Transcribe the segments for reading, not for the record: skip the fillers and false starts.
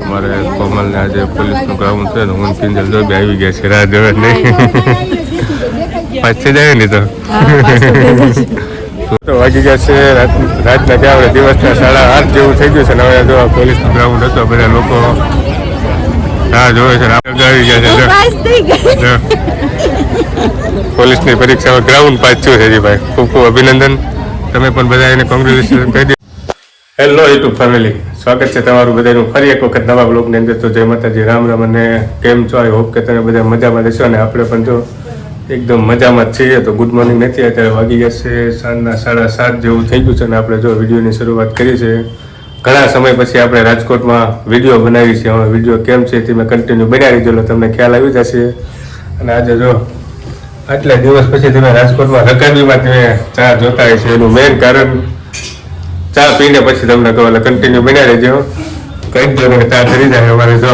અમારે કોમલને આજે પોલીસનું ગ્રાઉન્ડ છે ને હું કિંજલ જો બી આવી ગયા છે રાહ જોવે નહીં પાછી જાય ને તો વાગી ગયા છે રાતના ત્યાં આપણે દિવસના 8:30 જેવું થઈ ગયું છે ને હવે જો પોલીસનું ગ્રાઉન્ડ હતો બધા લોકો રાહ જોવે છે આવી ગયા છે પોલીસની પરીક્ષામાં ગ્રાઉન્ડ પાસ થયું છે ભાઈ ખૂબ ખૂબ અભિનંદન તમે પણ બધા એને કોંગ્રેચ્યુલેશન કહી દો. હેલો યુટ્યુબ ફેમિલી, સ્વાગત છે તમારું બધાનું ફરી એક વખત નવા બ્લોગની અંદર. તો જય માતાજી, રામ રામ અને કેમ છો? આઈ હોપ કે તમે બધા મજામાં રહેશો અને આપણે પણ જો એકદમ મજામાં જ છીએ. તો ગુડ મોર્નિંગ નથી, અત્યારે વાગી ગયા છે સાંજના 7:30 જેવું થઈ ગયું છે અને આપણે જો વિડીયોની શરૂઆત કરી છે. ઘણા સમય પછી આપણે રાજકોટમાં વિડીયો બનાવી છે. હવે વિડીયો કેમ છે તે મેં કન્ટિન્યુ બનાવી દીધો, તમને ખ્યાલ આવી જશે. અને આજે જો આટલા દિવસ પછી તમે રાજકોટમાં રકાબીમાં તમે ચા જોતા હોય છે, એનું મેઇન કારણ ચા પીને પછી તમને કહો એટલે કન્ટિન્યુ બનાવી દેજો. કહી દો કે ચા કરી જાય અમારે જો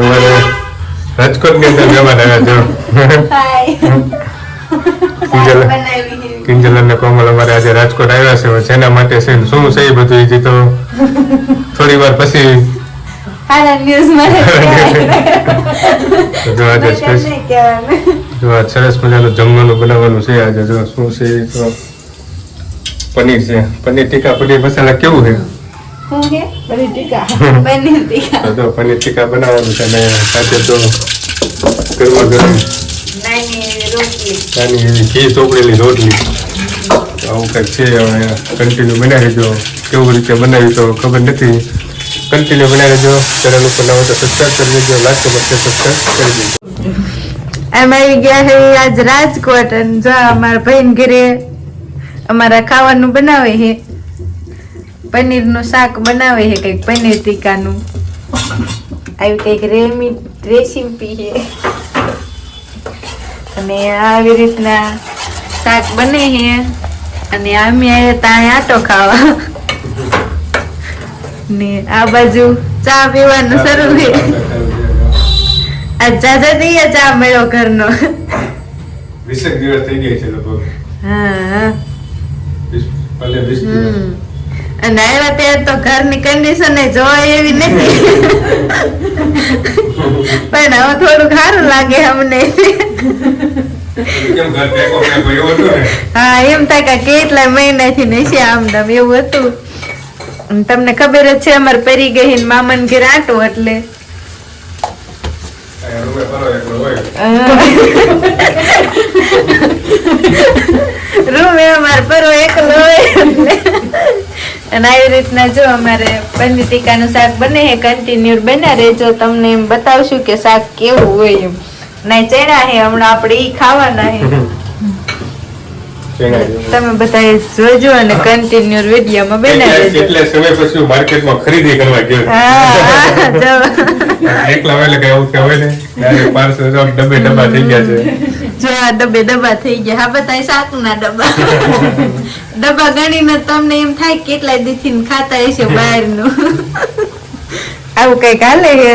અમારે રાજકોટની અંદર મહેમાન આવ્યા છો કિંજલ અને કોમલ અમારે આજે રાજકોટ આવ્યા છે. જેના માટે છે શું છે એ બધું હજી તો થોડી વાર પછી જો આ સરસ મજાનું જમવાનું બનાવવાનું છે આજે. જો શું છે તો પનીર છે, પનીર ટીકા પનીર મસાલા. કેવું છે? પનીર ટીકા બનાવવાનું છે અને સાથે તો ગરમા ગરમ નાની એવી ઘી ચોપડેલી રોટલી. આવું કંઈક છે. હવે કન્ટિન્યુ બનાવી દો. કેવું રીતે બનાવી તો ખબર નથી, કન્ટિન્યુ બનાવી દો. ચેનલ ઉપર નવો તો સબસ્ક્રાઈબ કરી દેજો, લાઈક અને શેર સબસ્ક્રાઈબ કરી દેજો. અમે આવી ગયા છે આજ રાજકોટ અને જો અમારા ભાઈ ઘરે અમારા ખાવાનું બનાવે છે. પનીરનું શાક બનાવે છે, કંઈક પનીર ટીકાનું આવી કંઈક રેસીપી છે. અને આવી રીતના શાક બને છે. અને અમે ત્યાં આટો ખાવા ને આ બાજુ ચા પીવાનું શરૂ છે. આ જાજા દઈએ ચા મળ્યો ઘરનો. 20 દિવસ થઈ ગયા છે લોકો. હા 20 દિવસ. અને આવ્યા ત્યારે તો ઘરની કન્ડિશન જોવા એવી નથી, પણ હવે થોડું સારું લાગે અમને. હા એમ થાય કે કેટલા મહિનાથી નથી આમ નામ એવું હતું. તમને ખબર જ છે અમારે પરી ગઈ મામન ઘેર આટો એટલે રૂમ અમારે પરો એકલો હોય એટલે. અને આવી રીતના જો અમારે પનીર ટીકાનું શાક બને છે. કન્ટિન્યુ બન્યા રહેજો, તમને એમ બતાવશું કે શાક કેવું હોય એમ. ના ચણા છે હમણાં આપણે ઈ ખાવાના છે. તમે બધા જોજો અને કન્ટિન્યુ વિડીયોમાં બનાવી દેજો. એટલે સમય પછી માર્કેટમાં ખરીદી કરવા ગયો. હા જો એકલા વેલે કે આવું કે હોય ને ડાયરેક્ટ 500 ડબ્બા થઈ ગયા છે. જો આ ડબ્બા થઈ ગયા. હા બતાય શાકના ડબ્બા ગણીને તમને એમ થાય કેટલા દીથી ખાતા હશે બહારનું. આવું કઈક હાલે છે.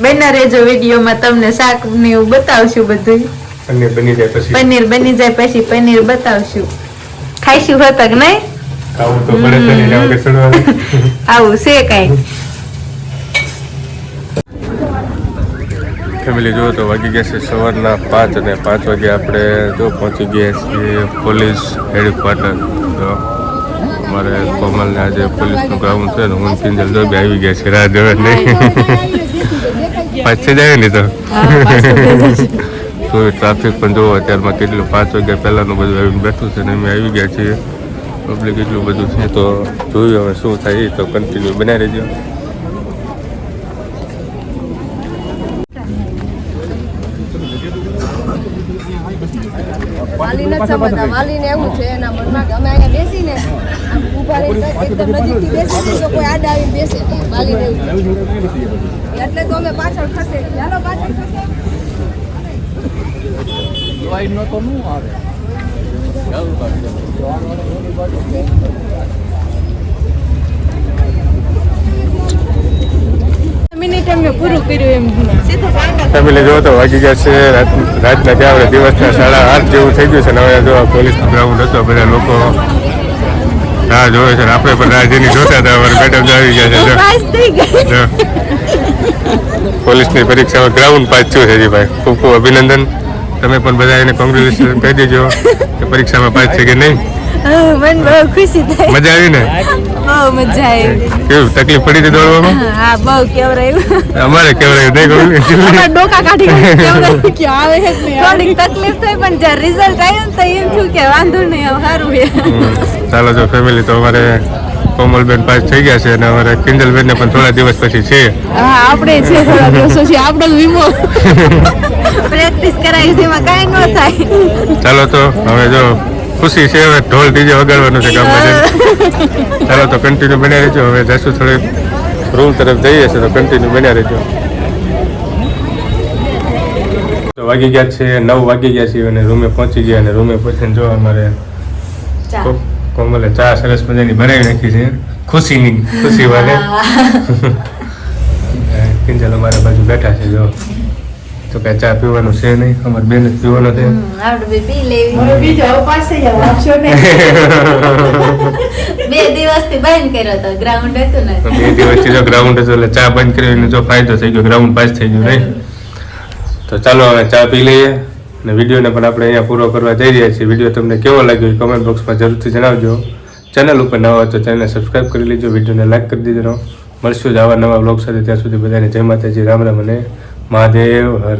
બના રહેજો વિડીયોમાં, તમને શાક ને એવું બતાવશું બધું. પનીર બની જાય પછી પનીર બતાવશું. ખાઈશું હોતક નહીં ખાવું તો પડે તો નહીં કે છોડવાનું. આવું છે કઈ. ફેમિલી જો તો વાગી ગયા છે સવારના 5 અને 5 વાગે આપણે જો પહોંચી ગયા છીએ પોલીસ હેડક્વાર્ટર. તો અમારે કોમલને આજે પોલીસનું ગ્રાઉન્ડ છે ને હું કિંજલ જો બી આવી ગયા છે રાહ જોવે નહીં પાછી જાય ને તો ટ્રાફિક પણ જોવો અત્યારમાં કેટલું 5 વાગ્યા પહેલાંનું બધું આવીને બેઠું છે ને અમે આવી ગયા છીએ. પબ્લિક એટલું બધું છે તો જોયું હવે શું થાય એ તો કન્ટિન્યુ બનાવી રહેજો. વાલીને એવું છે એના મનમાં કે અમે અહીંયા બેસીને ઉભા રહીને એકદમ નજીકથી બેસી તો કોઈ આડા આવીને બેસે નહીં. વાલીને એવું એટલે તો અમે પાછળ ખસે. ચાલો પાછળ ખસે. મિનિટ અમે પૂરું કર્યું એમ. ફેમિલી જો તો વાગી ગયા છે રાતના ત્યાં આપણે દિવસના 8:30 જેવું થઈ ગયું છે ને હવે જો પોલીસનું ગ્રાઉન્ડ હતો બધા લોકો રાહ જોવે છે. આપણે પણ રાહ જેની જોતા હતા. અમારે મેડમ આવી ગયા છે. પોલીસની પરીક્ષામાં ગ્રાઉન્ડ પાસ થયું છે ભાઈ. ખૂબ ખૂબ અભિનંદન. તમે પણ બધા એને કોંગ્રેચ્યુલેશન કહી દેજો કે પરીક્ષામાં પાસ છે કે નહીં. મને બહુ ખુશી થઈ, મજા આવી ને? બહુ મજા આવી. કેવું તકલીફ પડી હતી દોડવામાં? હા બહુ કેવરાયું. અમારે કેવડાયું નહીં અમારા ડોકા કાઢી કેવરાયું કે આવે છે ને થોડીક તકલીફ થઈ, પણ જ્યારે રિઝલ્ટ આવ્યું ને તો એમ થયું કે વાંધો નહીં, હવે સારું છે. ચાલો જો ફેમિલી, તો અમારે કોમલબેન પાસ થઈ ગયા છે અને અમારે કિંજલબેન ને પણ થોડા દિવસ પછી છે. હા આપણે છે થોડા દિવસો છે, આપણો વીમો પ્રેક્ટિસ કરાવી છે, એમાં કાંઈ ન થાય. ચાલો તો હવે જો ખુશી છે, હવે ઢોલ ડીજે વગાડવાનું છે ગામમાં જઈને. ચાલો તો કન્ટિન્યુ બન્યા રહેજો. હવે જશું થોડીક રૂમ તરફ જઈએ છીએ, તો કન્ટિન્યુ બન્યા રહેજો. તો વાગી ગયા છે 9 વાગી ગયા છે અને રૂમે પહોંચી ગયા. અને રૂમે પહોંચીને જો અમારે કોમલે ચા સરસ મજાની બનાવી નાખી છે, ખુશી વાલે. કિંજલ અમારા બાજુ બેઠા છે જો. તો કઈ ચા પીવાનું છે નહીં, અમારે બેન જ પીવાનો છે. આપણે બે પી લેવી. હવે બીજો અવકાશ થઈ જાય, આપશો ને. 2 દિવસથી બંધ કર્યો હતો, ગ્રાઉન્ડ હતું ને. તો 2 દિવસથી જો ગ્રાઉન્ડ હતો એટલે ચા બંધ કરીને જો ફાયદો થઈ ગયો, ગ્રાઉન્ડ પાસ થઈ ગયું નહીં. તો ચાલો હવે ચા પી લઈએ અને વિડીયોને પણ આપણે અહીંયા પૂરો કરવા જઈ રહ્યા છીએ. વિડીયો તમને કેવો લાગ્યો એ કમેન્ટ બોક્સમાં જરૂરથી જણાવજો. ચેનલ ઉપર નવા હોય તો ચેનલને સબસ્ક્રાઈબ કરી લેજો, વિડીયોને લાઈક કરી દેજો. મળશું જ આવા નવા બ્લોગ સાથે. ત્યાં સુધી બધાને જય માતાજી, રામ રામ અને મહાદેવ હર.